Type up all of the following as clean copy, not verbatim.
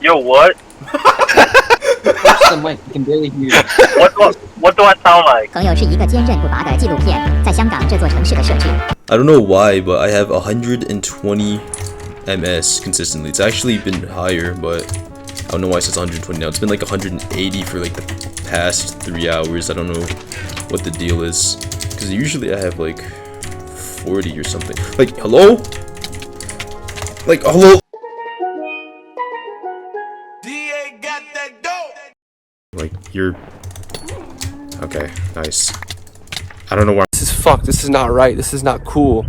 Yo, what? Watch the mic, you can barely hear you. What do I sound like? 朋友是一个坚韧不拔的纪录片，在香港这座城市的设置。I don't know why, but I have 120 ms consistently. It's actually been higher, but I don't know why it says 120 now. It's been like 180 for like the past 3 hours. I don't know what the deal is. Because usually I have like 40 or something. Like, hello? Like, hello? Like, you're... Okay, nice. I don't know why. This is fucked. This is not right. This is not cool.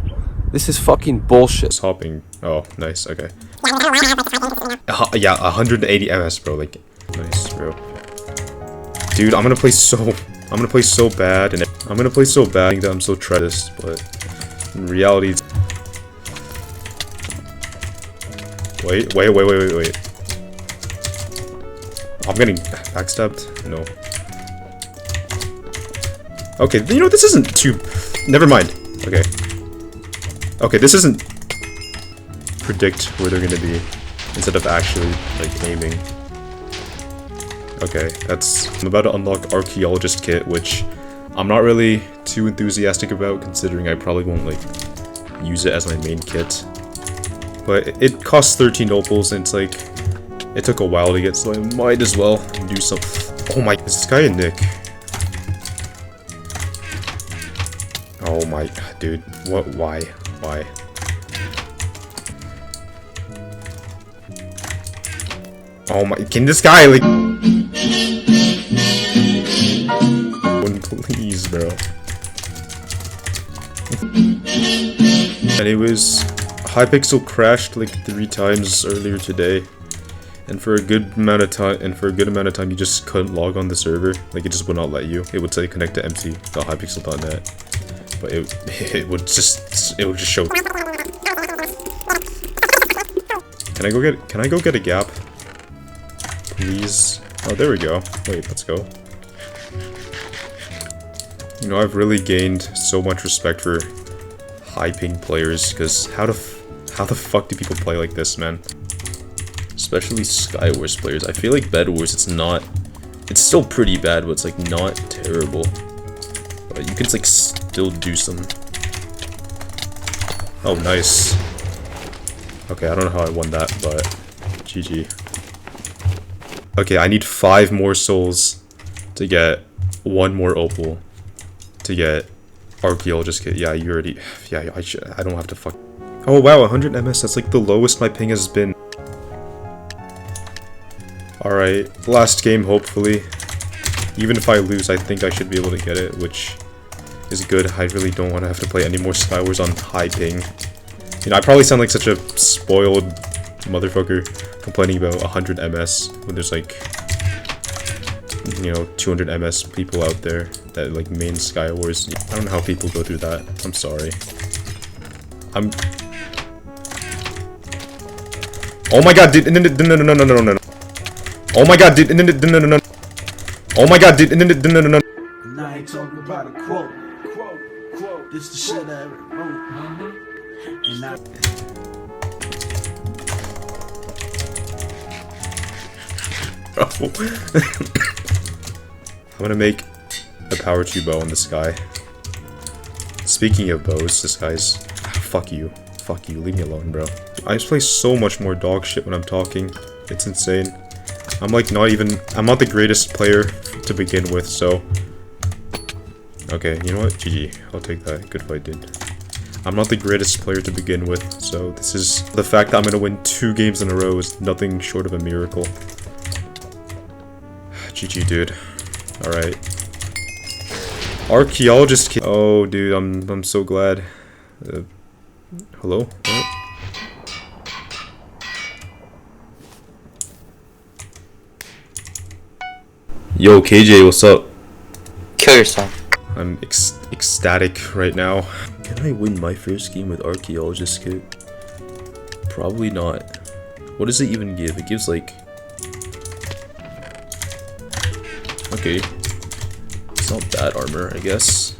This is fucking bullshit. It's hopping. Oh, nice. Okay. Yeah, 180 ms, bro. Like, nice, bro. Dude, I'm gonna play so bad, and I'm gonna play so bad that I'm so treadist, but in reality, it's... Wait. I'm getting backstabbed? No. Okay, you know, this isn't too... Never mind. Okay. Okay, this isn't... Predict where they're gonna be, instead of actually, like, aiming. Okay, that's... I'm about to unlock Archaeologist Kit, which I'm not really too enthusiastic about, considering I probably won't, like, use it as my main kit. But it costs 13 opals, and it's like... It took a while to get, so I might as well do some... Oh my... Is this guy a Nick? Oh my... Dude, what? Why? Why? Oh my... Can this guy, like... Please, bro. Anyways, Hypixel crashed like 3 times earlier today. And for a good amount of time, you just couldn't log on the server. Like, it just would not let you. It would say connect to mt.hypixel.net. But it would just show. Can I go get a gap? Please. Oh, there we go. Wait, let's go. You know, I've really gained so much respect for high ping players, because how the fuck do people play like this, man? Especially Skywars players. I feel like Bed Wars, it's still pretty bad, but it's like not terrible. But you can like still do some. Oh, nice. Okay, I don't know how I won that, but GG. Okay, I need 5 more souls to get 1 more opal to get Archaeologist Kit. Yeah, you already. Yeah, I don't have to fuck. Oh wow, 100 ms. That's like the lowest my ping has been. Alright, last game hopefully. Even if I lose, I think I should be able to get it, which is good. I really don't want to have to play any more Skywars on high ping. You know, I probably sound like such a spoiled motherfucker complaining about 100 ms when there's like, you know, 200 ms people out there that like main Skywars. I don't know how people go through that. I'm sorry. Oh my god, dude, no. Oh my god, dude, no. Oh my god, dude, no. Now I ain't talking about a quote. This the shit I wrote. And I... I'm gonna make a power 2 bow in the sky. Speaking of bows, this guy's... Fuck you, leave me alone, bro. I just play so much more dog shit when I'm talking. It's insane. I'm like I'm not the greatest player to begin with, so... Okay, you know what? GG. I'll take that. Good fight, dude. I'm not the greatest player to begin with, so this is... The fact that I'm gonna win 2 games in a row is nothing short of a miracle. GG, dude. Alright. Archaeologist Kit. Oh, dude, I'm so glad. Hello? What? Yo, KJ, what's up? Kill yourself. I'm ecstatic right now. Can I win my first game with Archaeologist Kit? Probably not. What does it even give? It gives like... Okay. It's not bad armor, I guess.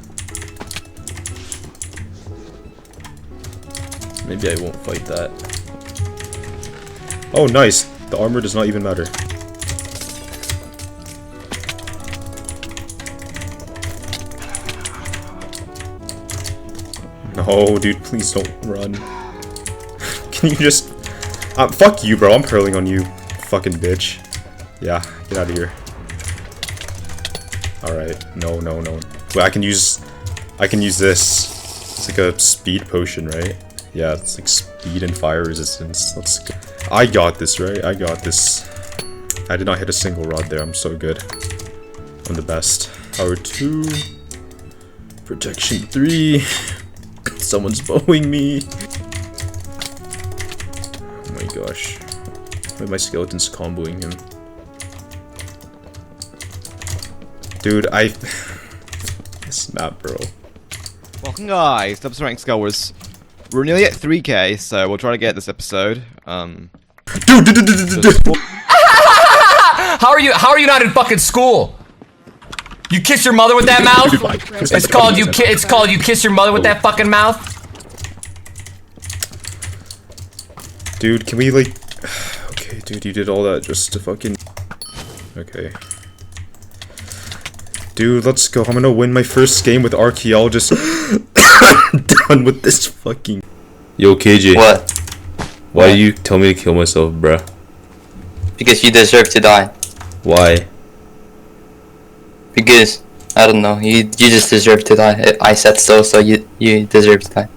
Maybe I won't fight that. Oh, nice. The armor does not even matter. No, dude, please don't run. Can you just... fuck you, bro. I'm hurling on you, fucking bitch. Yeah, get out of here. Alright, no. Wait, I can use this. It's like a speed potion, right? Yeah, it's like speed and fire resistance. Let's go. I got this, right? I got this. I did not hit a single rod there. I'm so good. I'm the best. Power 2. Protection 3. Someone's bowing me. Oh my gosh. Wait, my skeleton's comboing him. Dude, this map, bro. Welcome guys, to episode rank goers. We're nearly at 3k, so we'll try to get this episode. Dude. How are you not in fucking school? You kiss your mother with that mouth? It's called you kiss your mother with that fucking mouth? Dude, can we like... Okay, dude, you did all that just to fucking... Okay. Dude, let's go. I'm gonna win my first game with Archaeologist. Done with this fucking... Yo, KJ. What? Why do you tell me to kill myself, bruh? Because you deserve to die. Why? Because, I don't know, you just deserve to die. I said so you deserve to die.